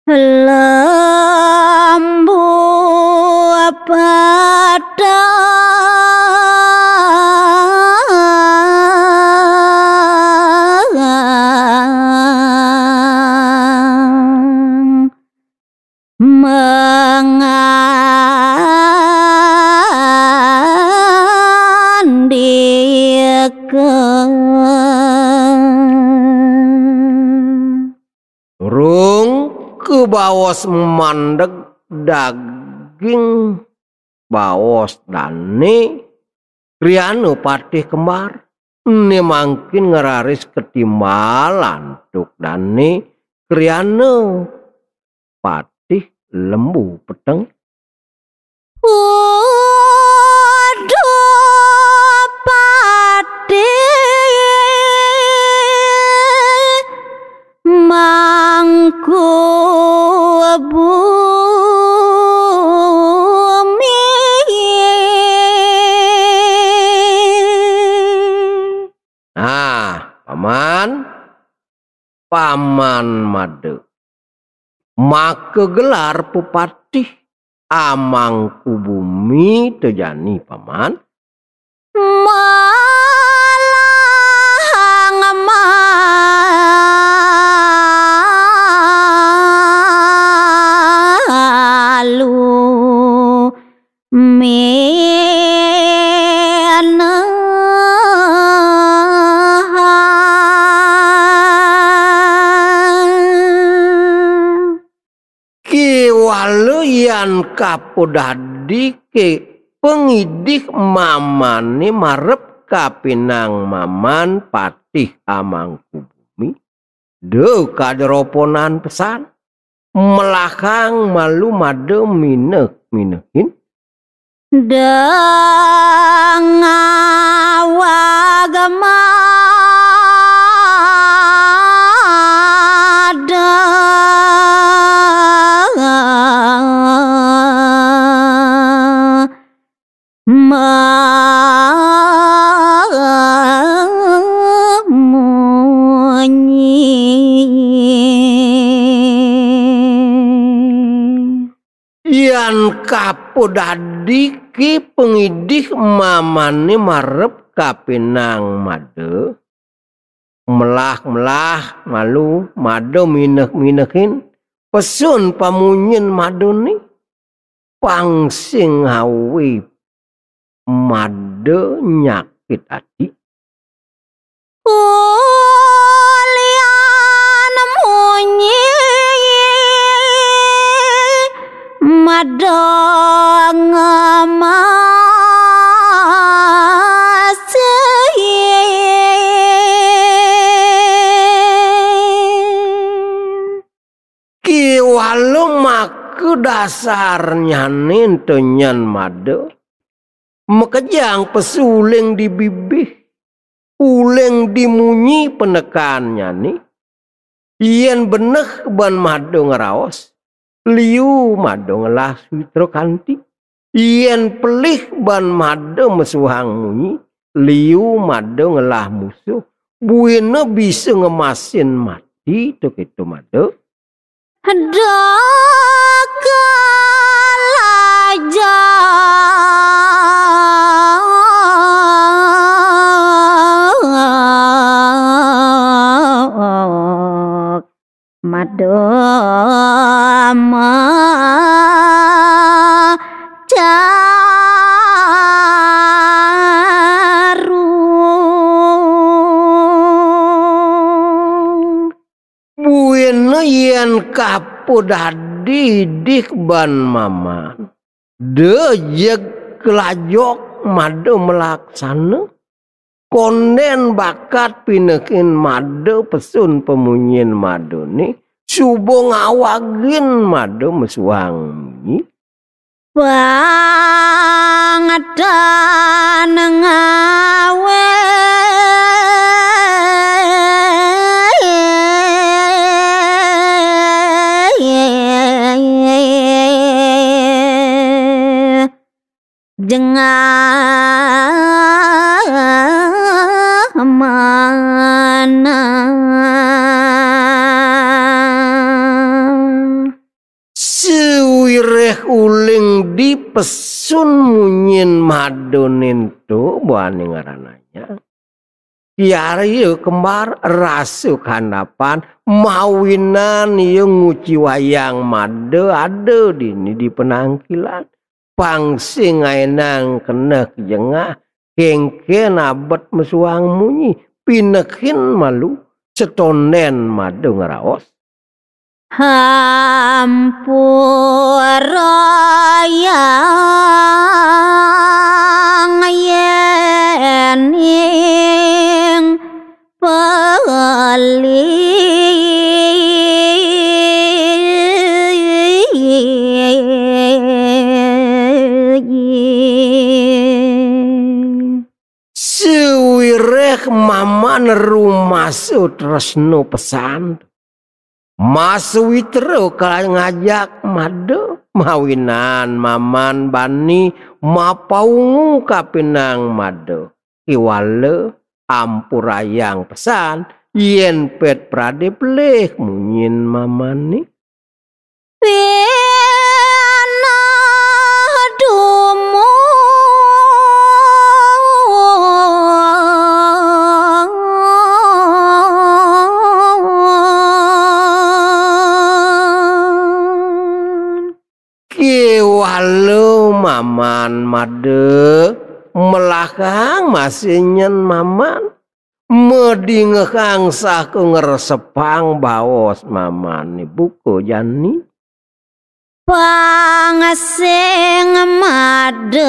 lembu pada Rung ke bawas mandeg daging bawas dani krianu patih kembar ini mangkin ngeraris ketimbalan tuk dani krianu patih lembu peteng. Mangku bumi paman made maka gelar pupatih amangku bumi terjani paman waluyan kapodadi ke pengidih maman ni marep kapinang maman patih amangku bumi de kaderoponan pesan melakang malu made minekin dengawagama yan kapodadi ki pengidih mamane marep kapinang made melah malu made minekin pesun pamunyin madoni pangsing hawi made nyakit hati lian munyi madong walau maku dasarnya nintenyan made mekejang pesuling di bibih uleng dimunyi penekannya nih yen beneh ban made ngeraos liu made ngelah switro kanti yen pelih ban made mesuhang munyi liu made ngelah musuh buina bisa ngemasin mati tuk itu made Dakalaja madama yen kapodadi dikban maman dejeg kelajok made melaksana konden bakat pinekin made pesun pemunyin made ni subo ngawagin made mesuang bangetan ngawe jengah mana wireh uling dipesun munyin madonin tu buani ngarananya. Kiari kembar rasuk handapan mawinan nguci wayang made ada dini di penangkilan. Pangsing ainang kena jengah kengken abet mesuang munyi pinekin malu setonen made ngeraos. Hampurayang yening peli sewireh maman rumah tresno pesan Mas Witro kalau ngajak made mawinan maman bani mapaungu kapinang made iwale ampurayang pesan yen pet prade pelih munyin mamani Pena dumu kiwalo maman made melakang masih nyen maman medingekang sah ke ngeresepang bawas maman ni buku jani pangasing made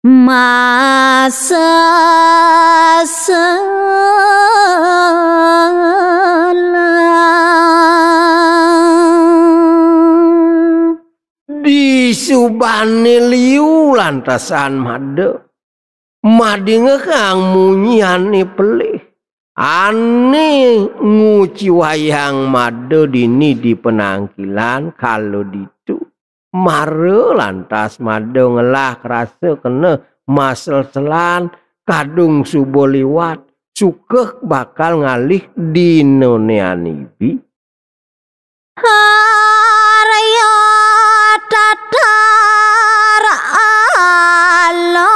masa di subani liu lantasan made madingekang munyani pelih ane nguci wayang made dini di penangkilan kalau ditu mare lantas made ngelah kerasa kena masel selan kadung subo liwat sukeh bakal ngalih dino neanibi haraya tatar alon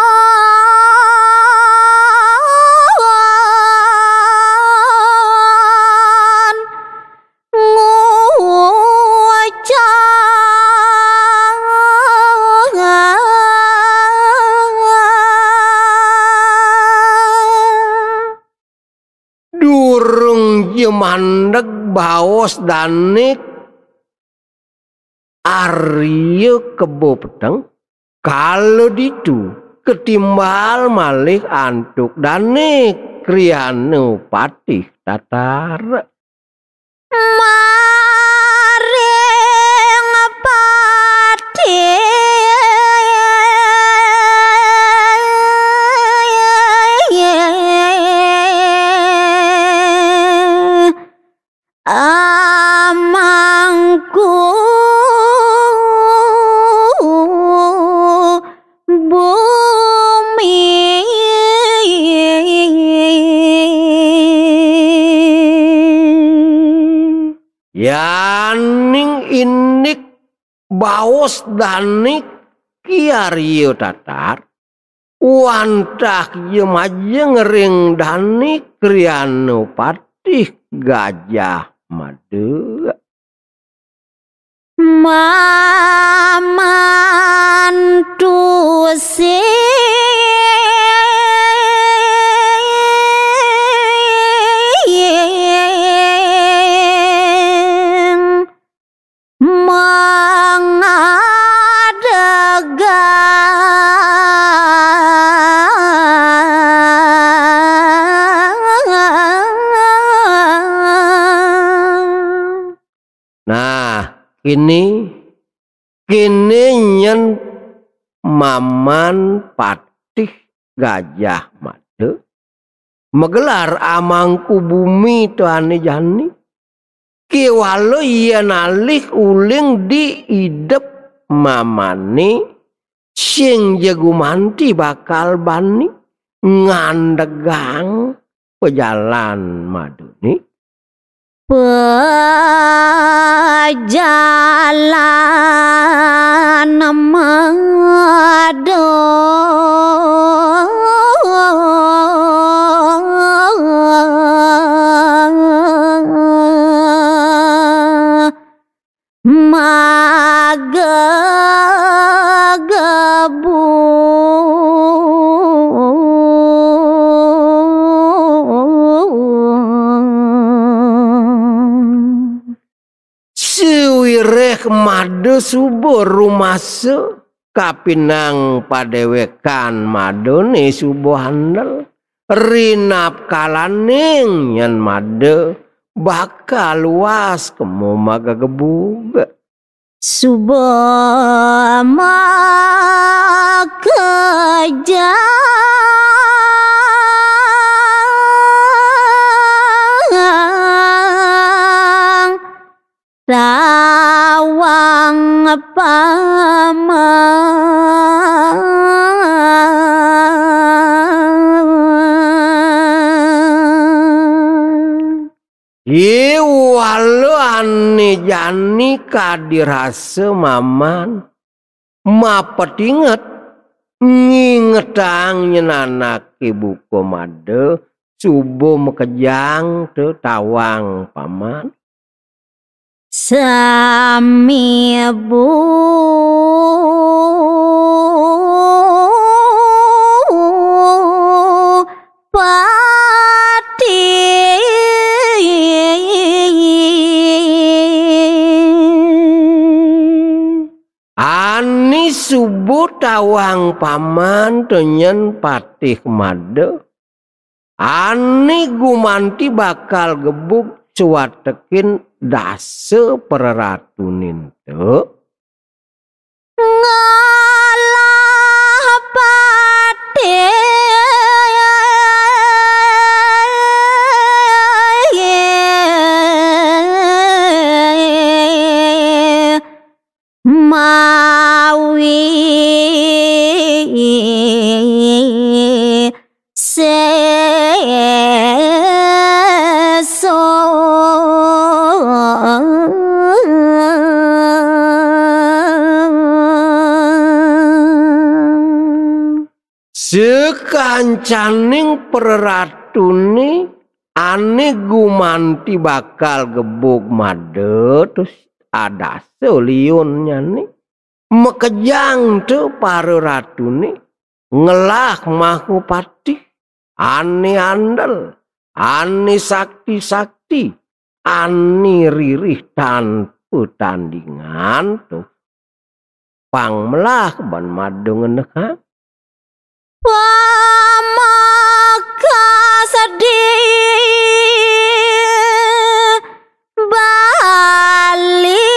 durung jemandeg baos danik Arya kebo peteng kalau ditu ketimbal malih antuk danik krianu patih tatar maring patih amangku bumi yaning inik baos danik kiario tatar wantah yemajeng ring danik krianu patih gajah made mamantu sing mengadegan nah kini nyen maman patih gajah made megelar amangku bumi tuane jani kiwalo iya nalih uling di idep mamani sing jagumanti bakal bani ngandegang pejalan maduni pejalan madu magagebu siwireh madu subur rumase kapinang padewekan madone subuh handel rinap kalaning yan madu bakal luas kemo magagebug subah makejang rawang paman walau ane jani kadirase maman mapet ngingetang nyenanak ibu komade subuh mekejang te tawang paman sami bu ani subuh tawang paman tenyen patih made ani gumanti bakal gebuk cuatekin dase perratunin te ngalah patih mawi seso sekancaning perratuni ane gumanti bakal gebuk made terus ada seliunnya nih mekejang tuh para ratu nih ngelah mahupati ani andal ani sakti ani ririh tanpa tandingan tuh pangmelah ban madu ngeneh pamaka sedih bali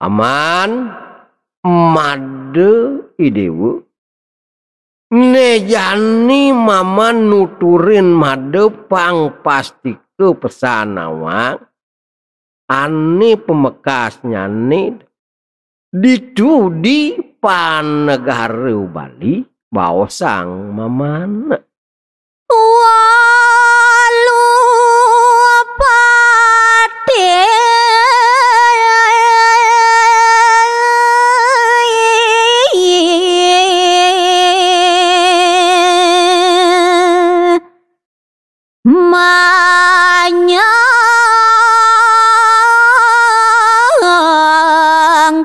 aman made idewu nejani mama nuturin made pang pasti ke pesanawang ani pemekasnya nih ditu di panegara Bali bawa sang mamana walu pati manyang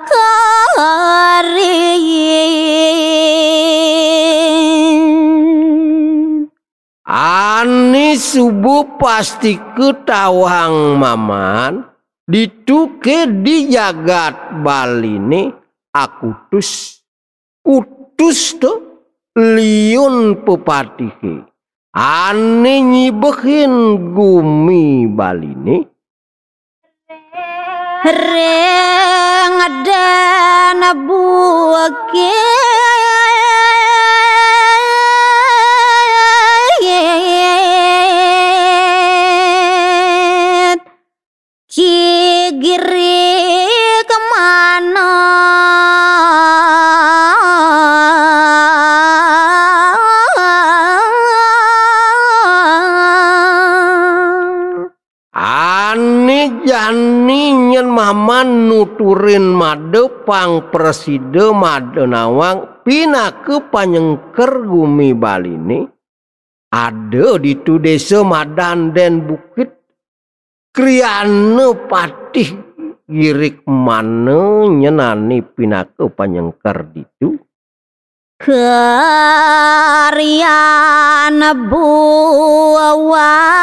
kering ani subuh pasti ketawang maman dituke di jagat Bali nih aku utus tuh liun pepatihe ane nyibehin gumi Bali nih reng dan bu maman nuturin made pang preside made nawang pinaku panyengker gumi Balini ada di tu desa Madan dan Bukit kriana patih girik mana nyenani pinaku panyengker ditu Karian buahan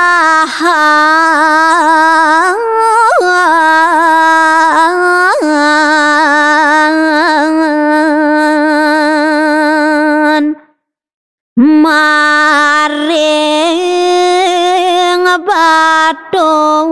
maring bathung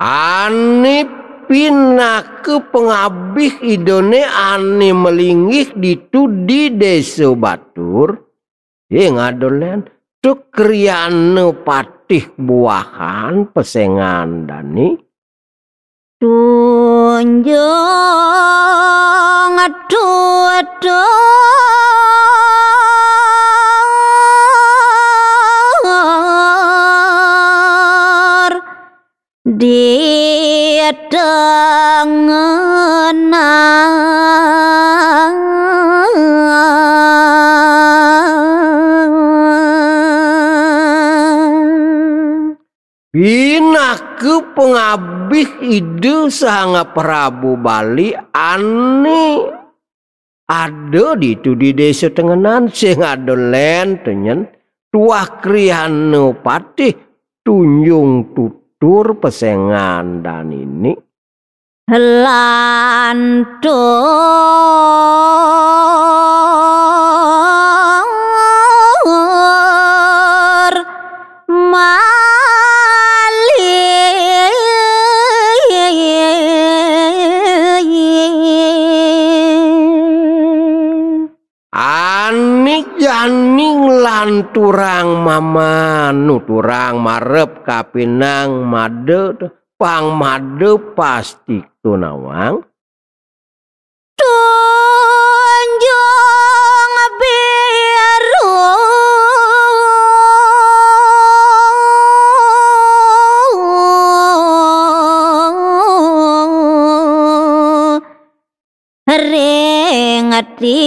ani pinaku pengabih idone ani melinggih ditu di desa Batur ngadolen tu kriana patih buahan pesengan dani tunjung aduh di pinaku pengabih ide sanga Prabu Bali ani ada di tu di desa Tenganan sing adolen tenyen tuah kriana patih tunjung tutur pesengan dan ini lantur anik janing lanturang mama nuturang marep kapinang made pang made pasti tunawang tunjung biru ringati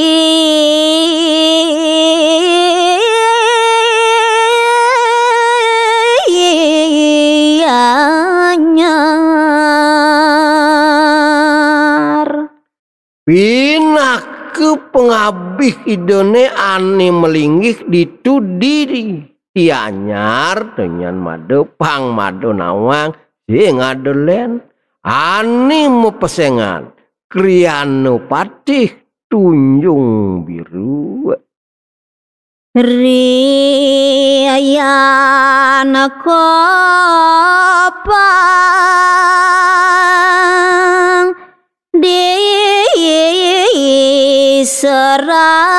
pinaku pengabih idone ani melinggih ditu diri tianyar dengan made pang made nawang sing adolen ani mepesengan kriana patih tunjung biru riyan kopang di seraya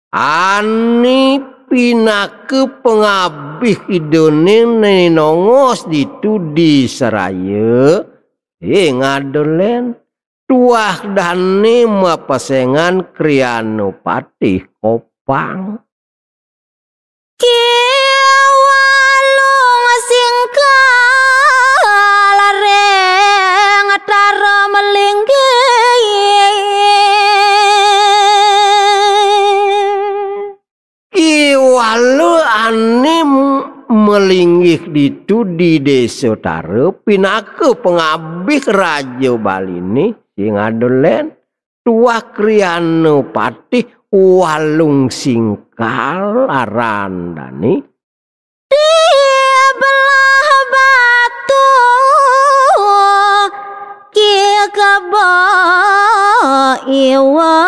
ani pinaku pengabih idone nenongos ditu di seraya ngadolen tuah dane mapesengan kriana patih kopang kiwalung singkal reng tara melinggih kiwalu ani melinggih ditu di desa Tara pinaku pengabih Raja Balini sing adolen tuah kriana patih walung singkal arandani di belah batu ki kebo iwa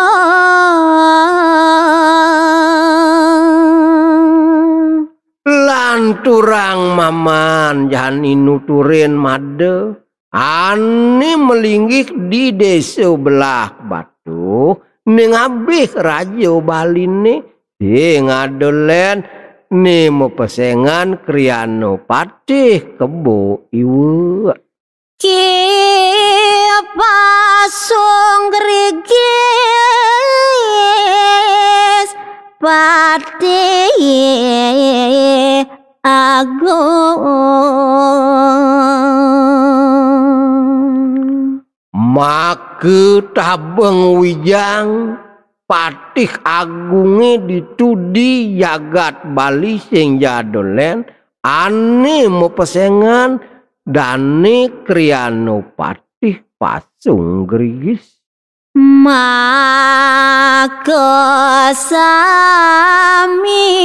lanturang maman jani nuturin made ani melinggih di desa belah batu ningabih Raja Balini ngadolen ni mepesengan kriana patih kebo iwa ki pasung gerigis Pati agung make tabeng wijang patih agunge ditudi jagat Bali sing jadolen ane mepesengan dane kriano patih pasung gerigis maka sami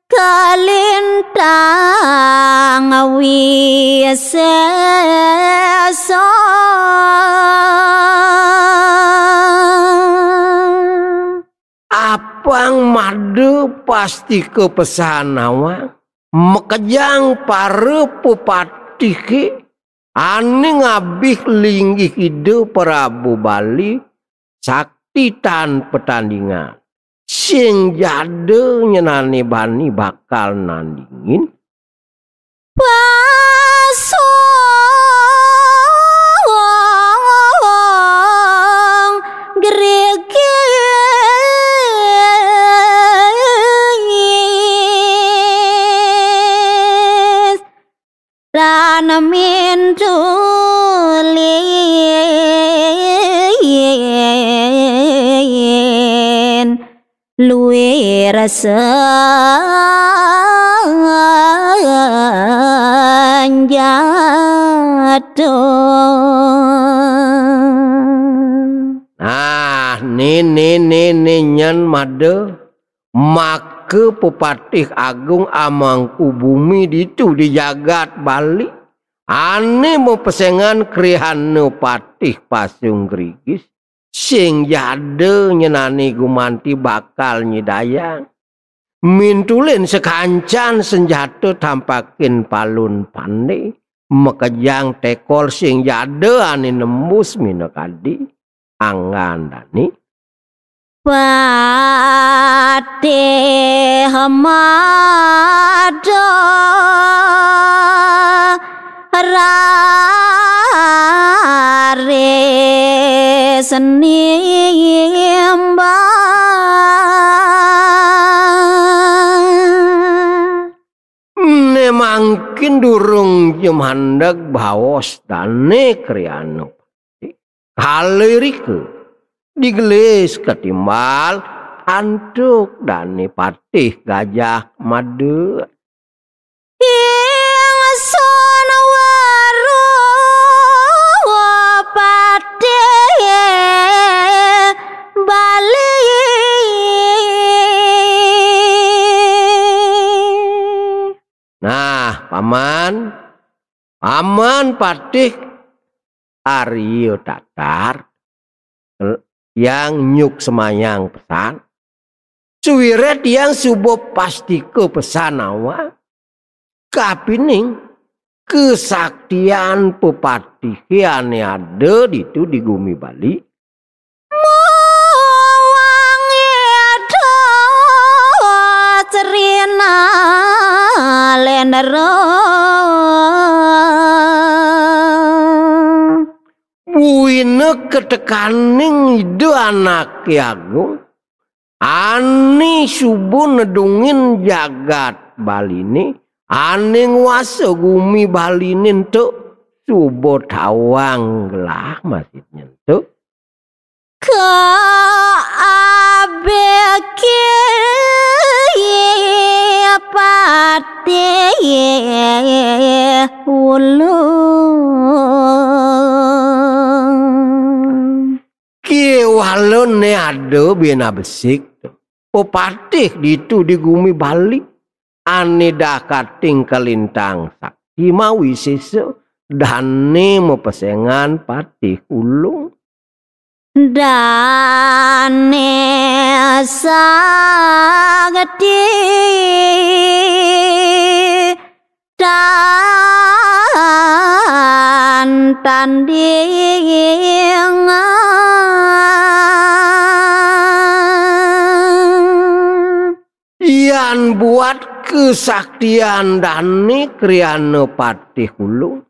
kalintang wisesa apang made pasti kepesan awang mekejang pare pupatih ke ane ngabih linggih ide Prabu Bali sakti tan pertandingan sing jade nyenani bani bakal nandingin pasung gerigis dan mintulin luwe rasa jatuh. nah nene nyen made make pepatih agung amangku bumi ditu di jagat Bali ane mepesengan krihane patih pasung gerigis sing jade nyenani gumanti bakal nyidayang mintulin sekancan senjata tampakin palun pandai mekejang tekol sing jade ane nembus minakadi angandani Patih mada rare senimbang ne mangkin durung jemandak bawas dane kriano kalirike digelis ketimbal antuk dane patih gajah made ing sonawaru patih Bali nah paman patih Aryo Tatar yang nyuk semayang pesan suwiret yang subuh pasti ke pesan awak kapining kesaktian pepatih yang ada itu di Gumi Bali muwangi ada cerina lendero buine ketekaning ide anak agung ani subuh nedungin jagat Bali ini ani nguasa Gumi Bali ini tuh subuh tawang lah masih nyentuh ke abeki patih ulu walon ne ada bina besik pepatih ditu di Gumi Bali ane dah kating kelintang sakti mawi sisa dan ne mepesengan patih ulung dane sagati dan tandingan yang buat kesaktian dani kriana patih ulung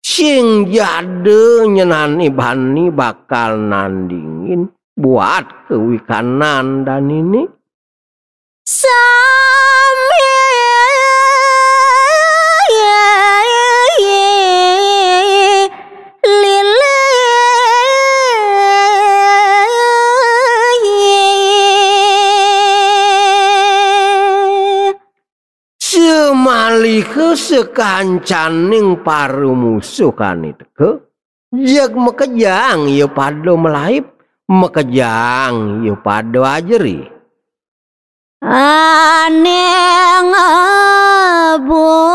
sing jade nyenani bani bakal nandingin buat kewikanan dan ini malih sekancaning paru musuh kan itu ke jak mekejang ya pado melaip mekejang ya pado ajeri aneng abong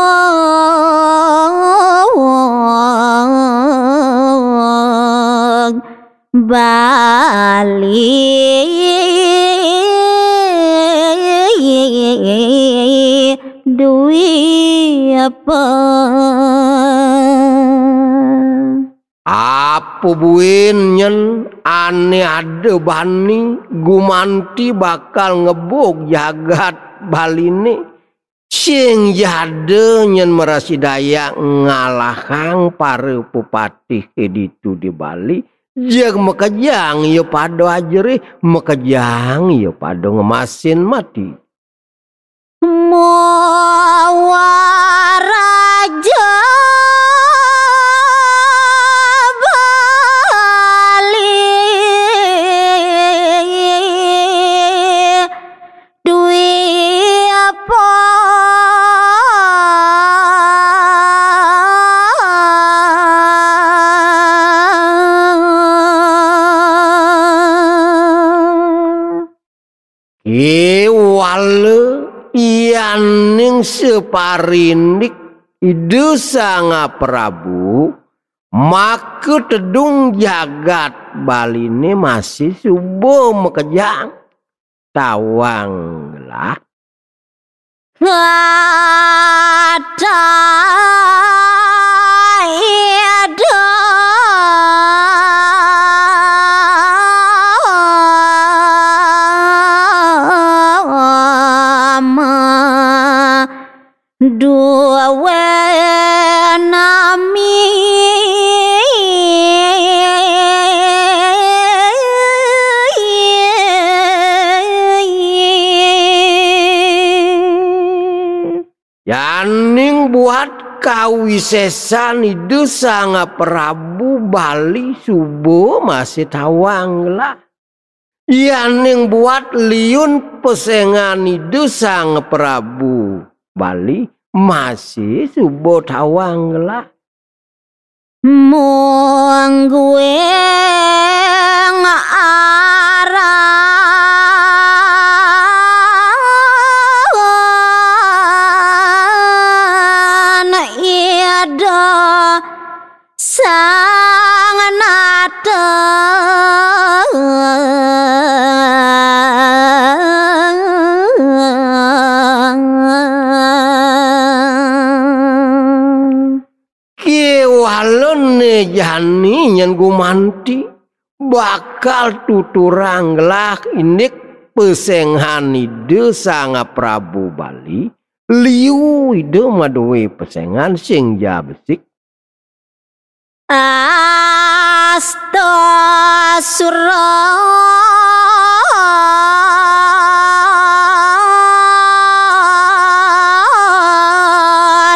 Bali Dwi apa buin nyen ane ada bani gumanti bakal ngebuk jagat baline sing jade nyen merasi daya ngalahang para bupati editu di Bali jag mekejang ya pado ajeri mekejang ya pado ngemasin mati Muawaraja Bali Dwi apa wale iyaning separindik ide sanga Prabu maka tedung jagat baline masih subuh mekejang tawang lah ada dua nami yaning buat kawisesan itu sanga Prabu Bali subuh masih tawang lah yaning buat liun pesengan itu sang Prabu Bali masih subuh tawang lah mong gue ngaran iada sang nata walone jani nyen gumanti bakal tuturang lah indik pesenghan ide sanga Prabu Bali liu ide maduwe pesengan sing jabesik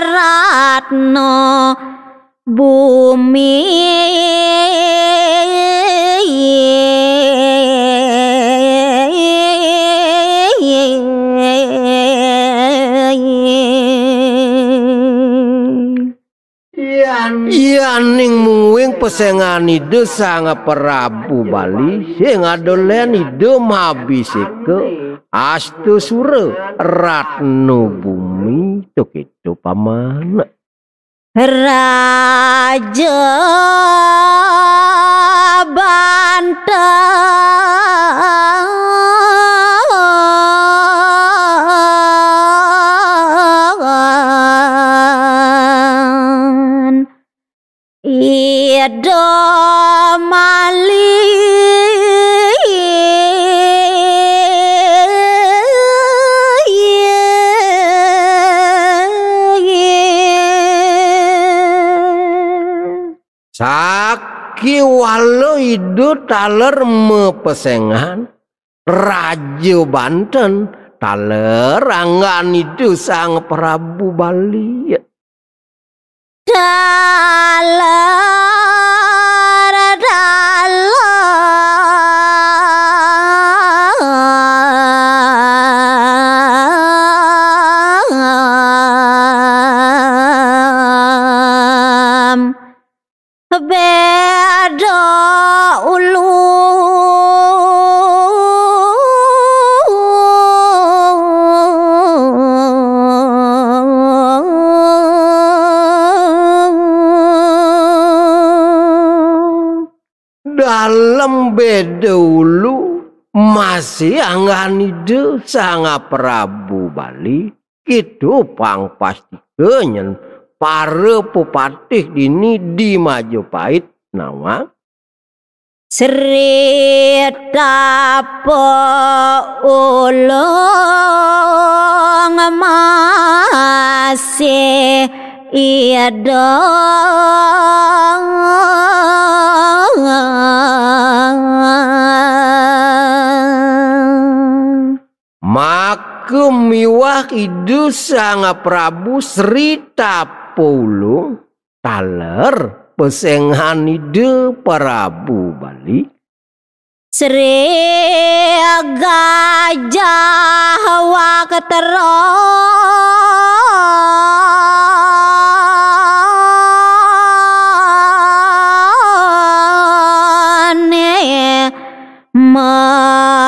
Ratno bumi yaning muing pesengan ide sanga Prabu Bali sing adolen ide mabisike astu sura Ratno bumi tuk itu pamana Raja Banten Ida Mali Saki walau itu taler mepesengan Raja Banten taler anggan itu sang Prabu Bali. Beda ulu dalam beda ulu masih anggan itu sang Prabu Bali itu pang pasti kenyen para pepatih dini di Majapahit nama Sri Tapo Ulung masih ada maka miwah itu sang Prabu Sri Tapulung taler pesengan ide Prabu Bali Sri Gajah Wakterone Mekadi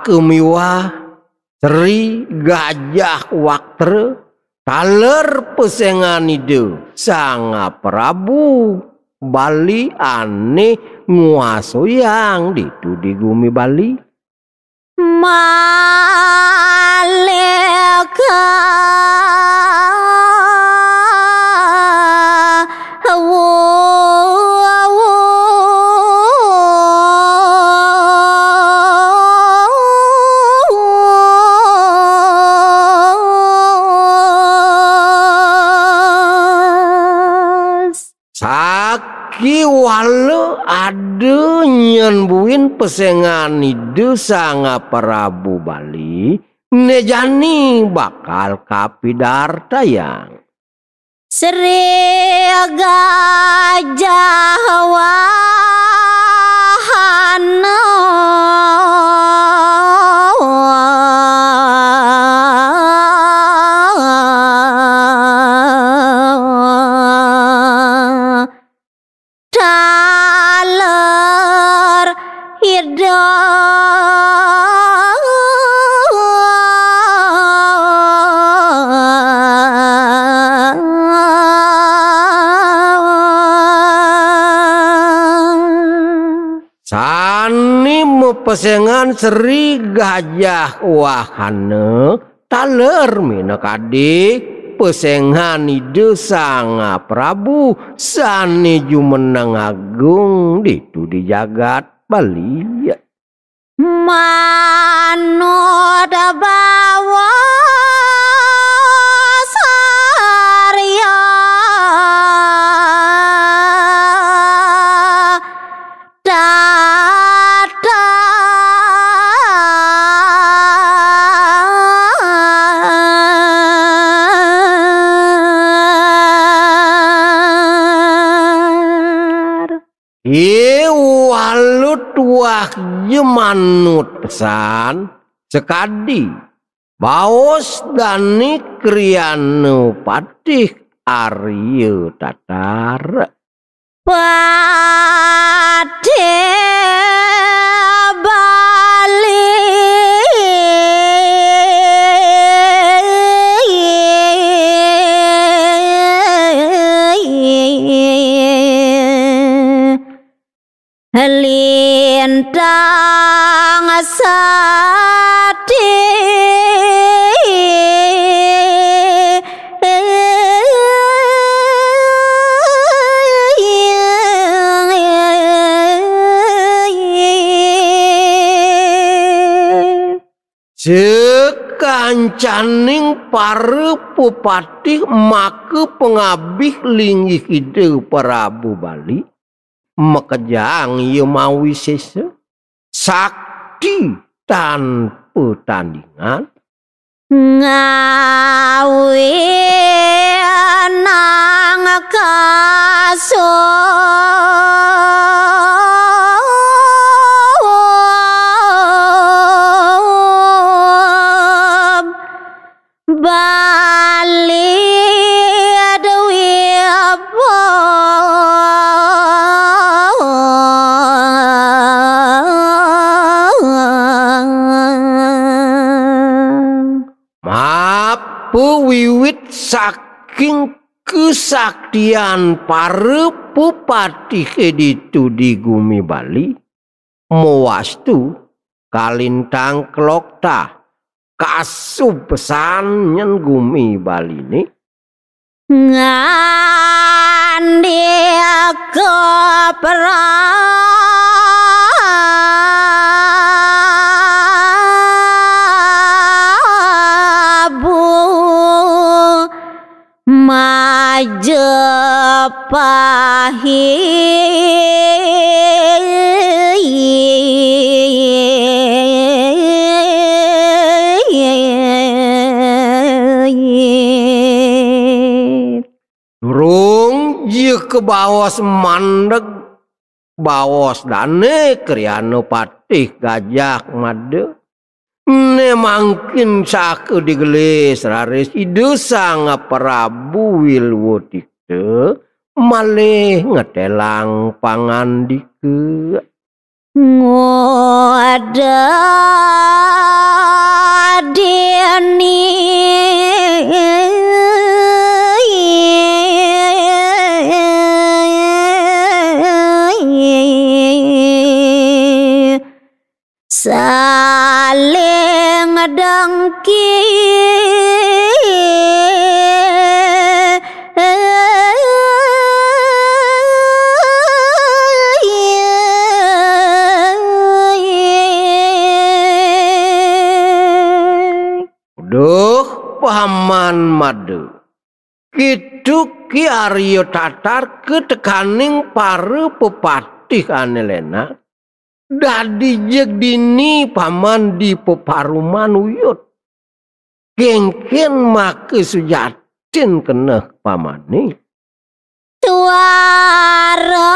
Kemiwah Sri Gajah Wakter taler pesengan ide sang Prabu Bali aneh nguaso yang ditu di Gumi Bali Maleka Saki walau ada nyembuhin pesengan ide sang Prabu Bali nejani bakal kapidarta yang Sri Gajah Wahana taler Sani mepesengan Sri Gajah Wahana taler minakadi pesengan ide sang Prabu sani jumeneng agung ditu di jagat Bali manut bawa sarya walut wah manut pesan sekadi baos dani krianu patih Arya Tatar patih Bali lintang sati sekancaning para pupatih maka pengabih linggih ide Prabu Bali makejang ieu mawi sesa sakti tanpa tandingan ngawi nang kasob Bali dewi wiwit saking kesaktian para pupatih editu di Gumi Bali mawastu kalintang klokta kasub pesan nyen Gumi Bali ni ngandi ke Majapahit durung je ke bawas mandeg bawas dane kriana patih Gajah Mada ne mangkin sake digelis raris ide sang Prabu Wilwotikte malih ngetelang pangandike ngoda deni saling dengki duh paman Made kitu Ki Arya Tatar ketekaning para pepatih anelena dadi jeg dini paman di peparuman uyut kengken make sujatin keneh pamane suara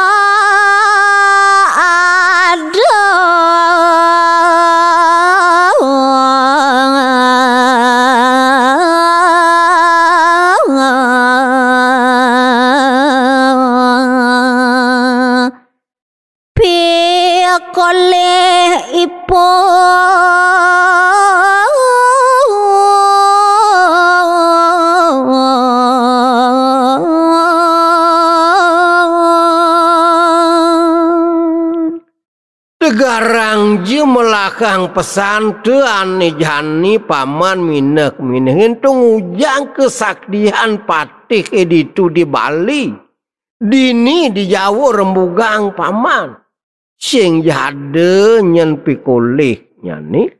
oleh tegarang je melakang pesan te ane jani paman minek minehin ujang kesaktian patih editu di Bali dini di Jawa rembugang paman sing jade nyen pikolih nyani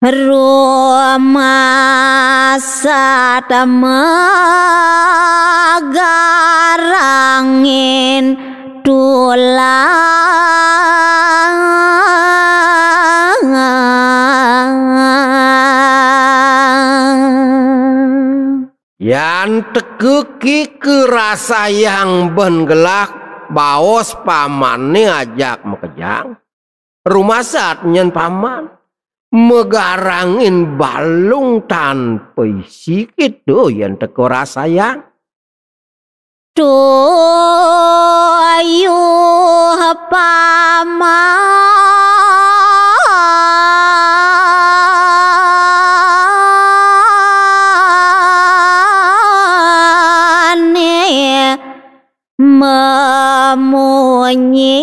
rumah garangin tulang yan tekeki kerasa yang bengelak baos pamannya ajak mekejang rumah saat nyen paman megarangin balung tanpa sikit tuh yang teko rasayang tuyuh paman memunyi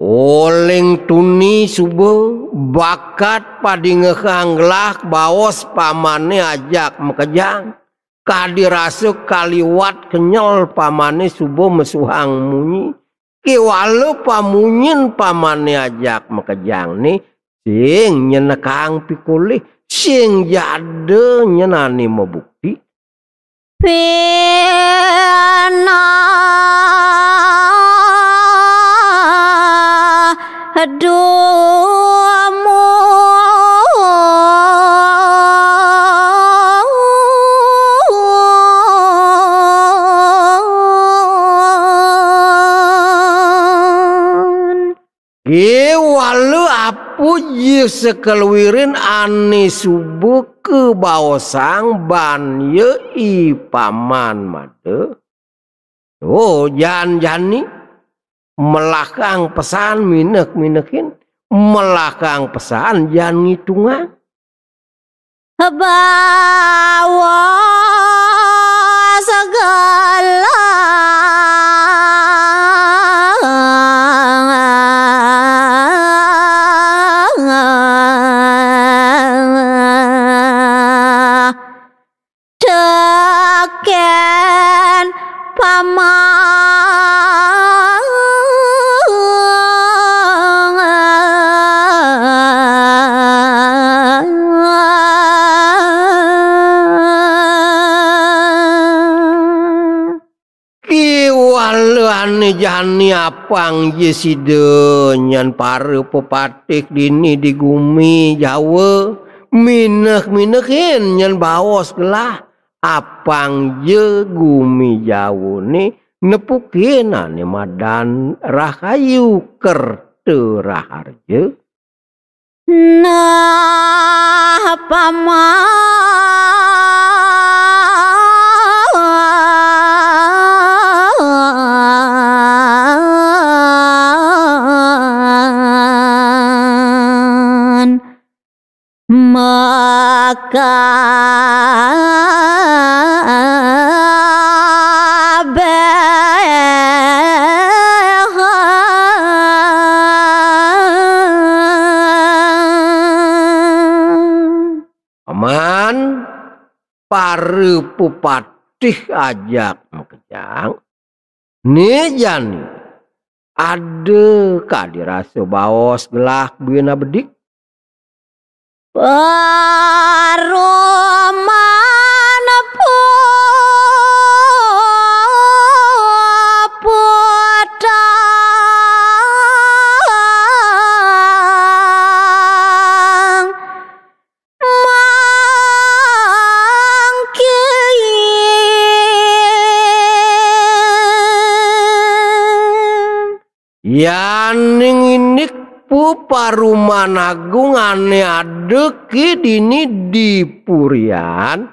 oleng tuni subuh bakat padingehanglah baos pamane ajak mekejang kadirasuk kaliwat kenyel pamane subuh mesuhang munyi kiwalu pamunyin pamane ajak mekejang nih sing nyenekang pikulih sing jade nyenani mebukti pena adumu walu apu ye sekelwirin ani subuh ke baosang ban ye ipaman made oh jan-jani melakang pesan minek-minekin melakang pesan jangan ngitungan bawa segala teken jani apang jeside nyan pare pepatik dini di gumi Jawa minek-minekin nyan baos gelah apang je gumi Jawa ni nepukin ane madan rahayu kerte raharje nah paman maka paman pare pupatih ajak mekejang nih jani ada kadirasa baos gelah bina bedik Paruman putang mangkin yaning inik pu paruman agung ane adeki dini di purian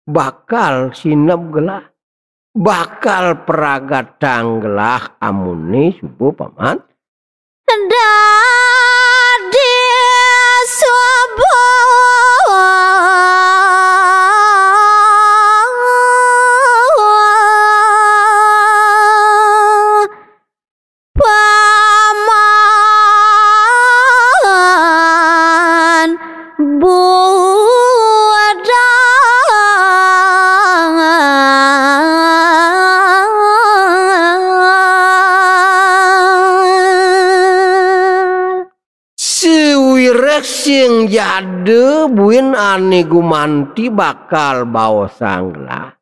bakal sinep gelah bakal peragatang gelah amune subuh paman dadi subuh paman budal siwirek sing jade buin ane gumanti bakal baosang gelah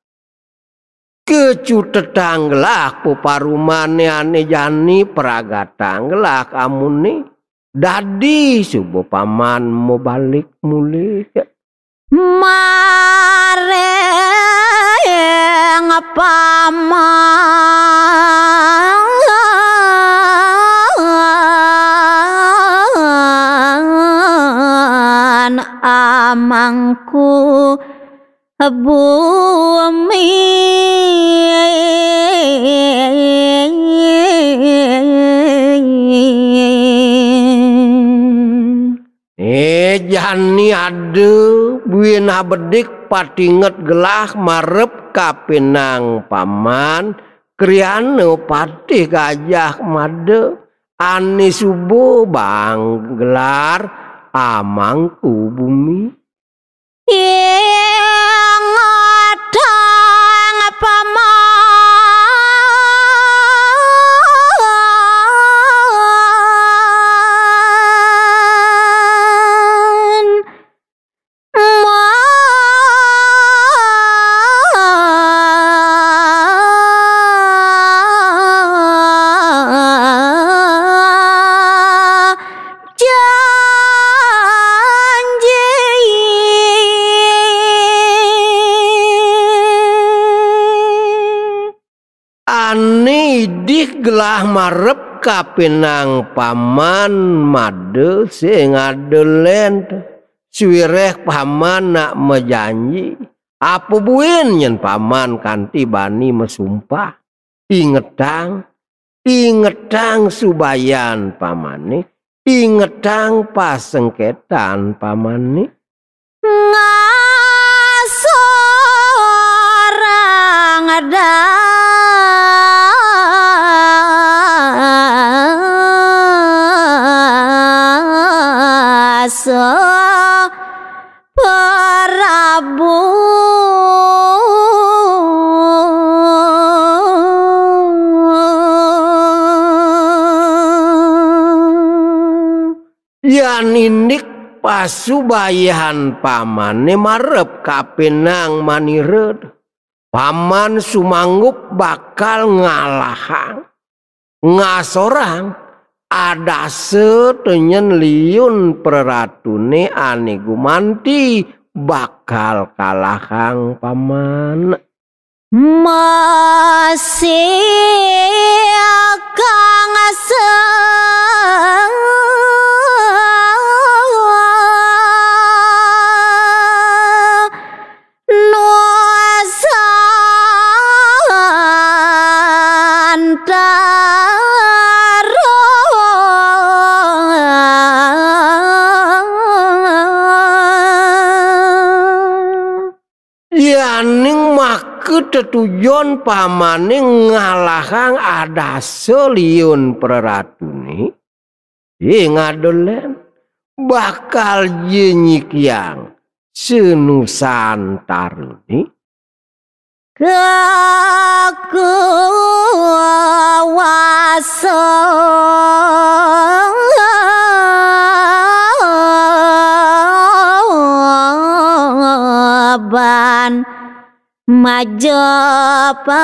kecutetang gelah puparumane ane jani peragatang gelah amune dadi subuh paman mau balik mulih mareng paman amangku bumi jani ade buina bedik patinget gelah marep kapinang paman kriane patih gajah made ani subuh bang gelar amangku bumi yang adang paman ani dik gelah marep kapinang paman made sing adelen suwireh paman nak mejanji apa buin yen paman kanti bani mesumpah ingetang subayan pamane ingetang pasengketan pamane ngasorang dasa Prabu yan indik pasubayan pamane marep kapinang manireud paman sumanggup bakal ngalahang ngasorang ada setenyen liun peratune ane gumanti bakal kalahang paman masih kang yaning make tetujon pamane ngalahang ada seliun peratune ngadolen bakal jenyikyang senusantarune kewasaban Majapahit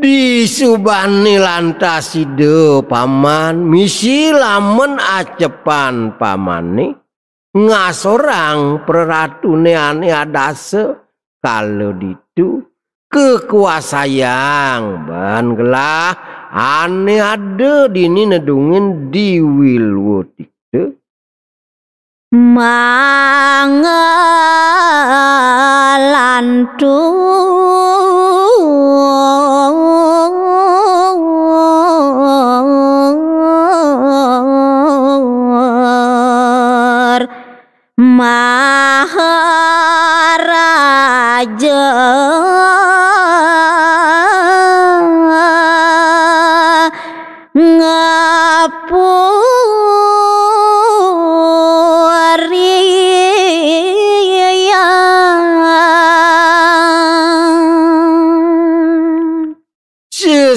disubani lantaside paman misi lamun acepan pamane ngasorang peratune ane adase kalau ditu kekuasayang ban gelah ane ada dini nedungin diwilwutik mangelantur Maharaja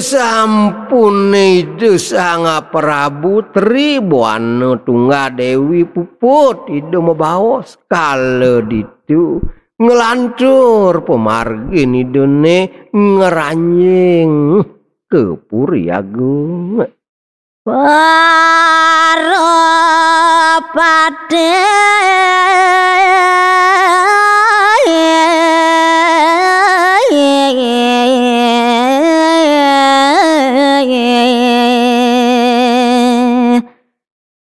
sampune itu sanga Prabu Tribuan Tungga Dewi puput itu membawas kalau ditu ngelantur pemargin idune ngeranjing ke Puri Agung para pade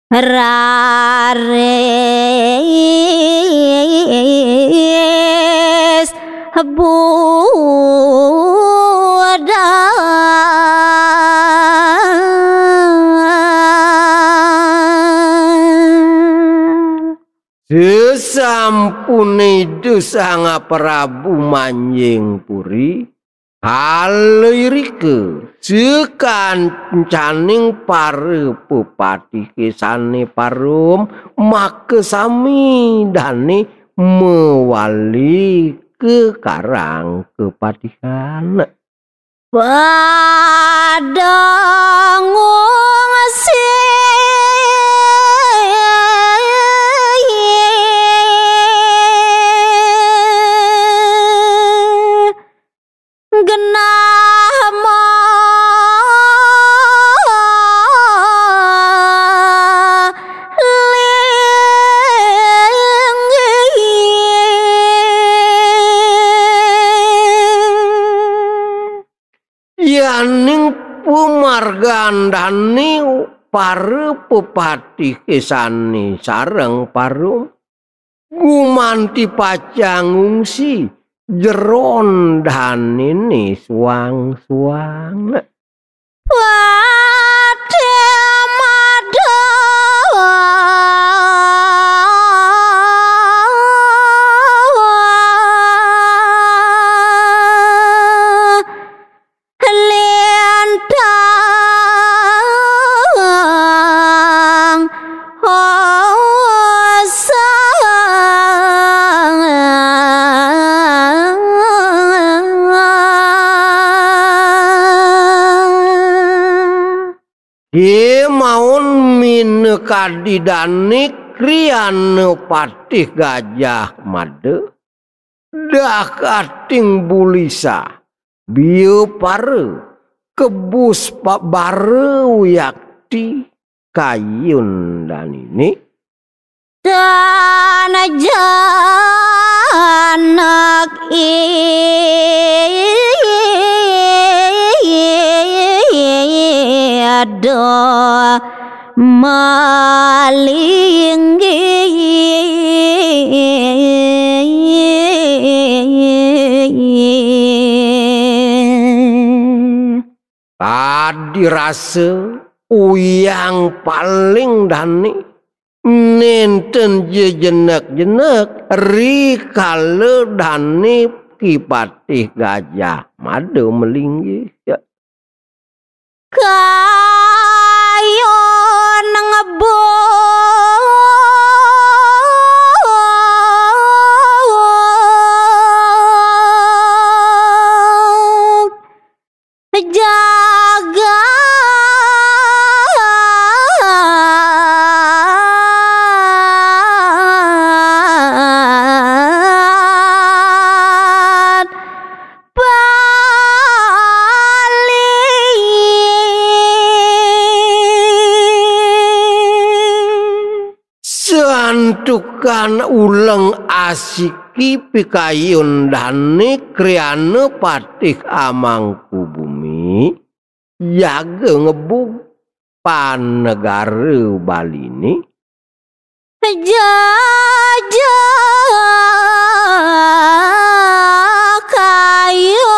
rares budal sampune itu Sang Prabu manjing puri halirike sekancaning pare pepati kesane parum make sami dane mewali ke karang kepatihan padang yaning pumargandani pare pepati kesane sareng parum gumanti pacangungsi jeron danine suang-suang Ye maun minekadidane kriane patih Gajah Mada dah kating bulisa bieu pare kebus pak bareu yakti kayun dan ini dan janak ada malinggi tadi rasa uyang paling dani nenten jejenek-jenek rikale dani kipatih Gajah Mada melinggi ya. Kayon ngebok jaga santukan uleng asiki pikayun dani kriane patih amangku bumi jaga ngebuk panegara Bali ini jaja kayo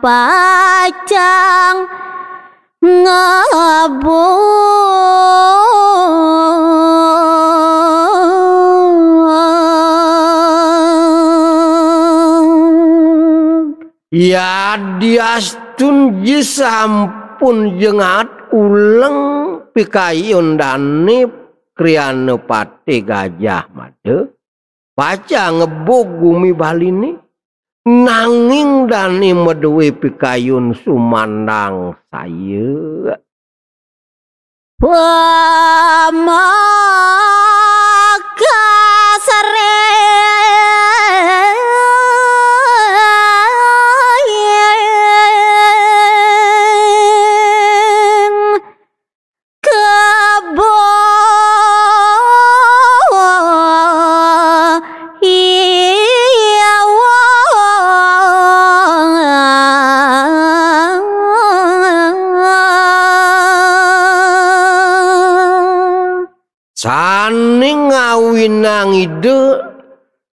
pacang ngabuk ya diastun je sampun jengat uleng pikayun dani kriane patih Gajah Mada paca ngebuk gumi Bali ini nanging dani medewe pikayun sumandang saya pamakasare saning ngawinang ide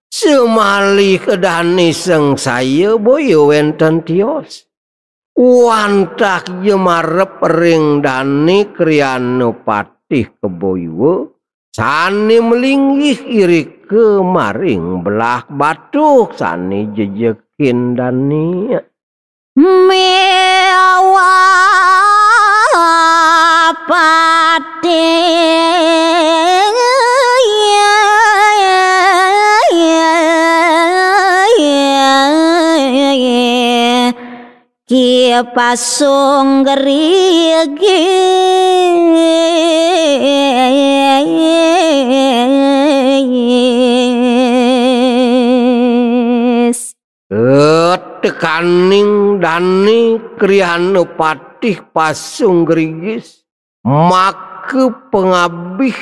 semalih kedani seng saya boyo wenten tios Wantah ye marep ring dani kriyana patih keboywa sane melinggih iri ke maring belah batu sane jejekin dani mewa patih kia pasung gerigis tekaning dani kriyana patih pasung gerigis make pengabih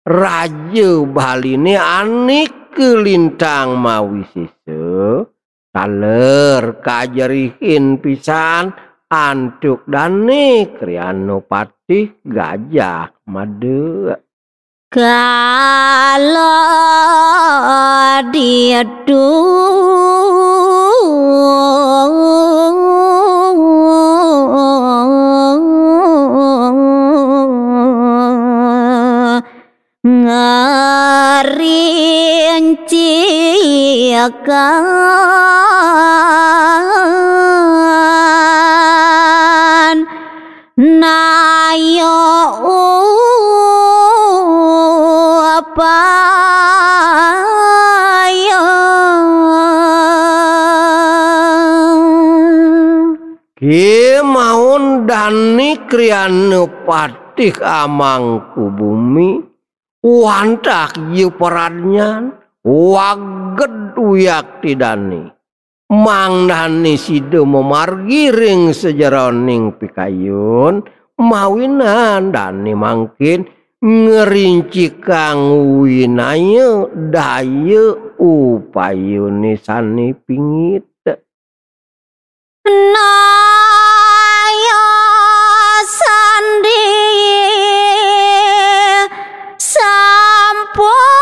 raja baline anik kelintang mawi sisa taler kajerihin pisan antuk dani kriyana patih Gajah Mada kalau diadu ngerinciakan nayo apa ya Kimaun dani kriyana patih amangku bumi wantah ye peranyan waged uyak tidani mang dani sida memargi ring sejeroning pikayun mawinan dani mangkin ngerinci kang winaya daya upayune sane pingit nayo sandi sampun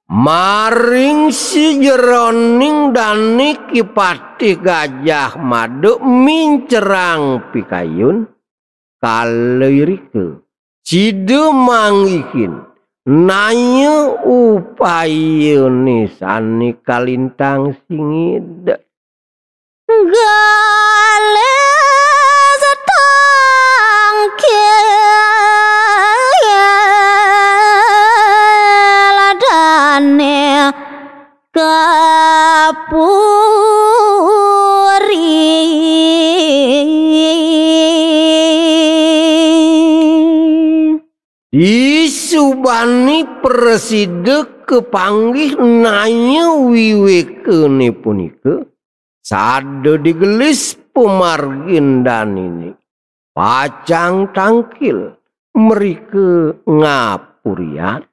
maring si jeroning dani kipatih Gajah Mada mincerang pikayun kalirike sida mangihin nanya upayune sane kalintang singid gale setangke ladane kapuri disubani presida kepanggih nanya wiwekene punika sada digelis pemargin dan ini pacang tangkil merike ngapurian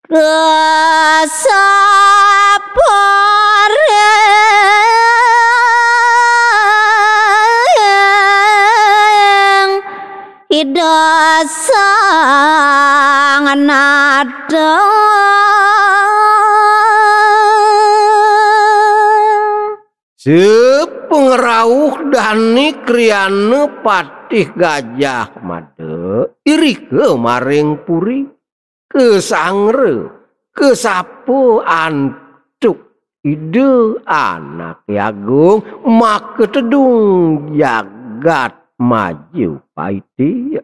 kesaporeng idasang nada sepengerauh dani kriyana patih Gajah Mada irike maring puri kesangre kesapu antuk ide anak agung make tedung jagat maju paiti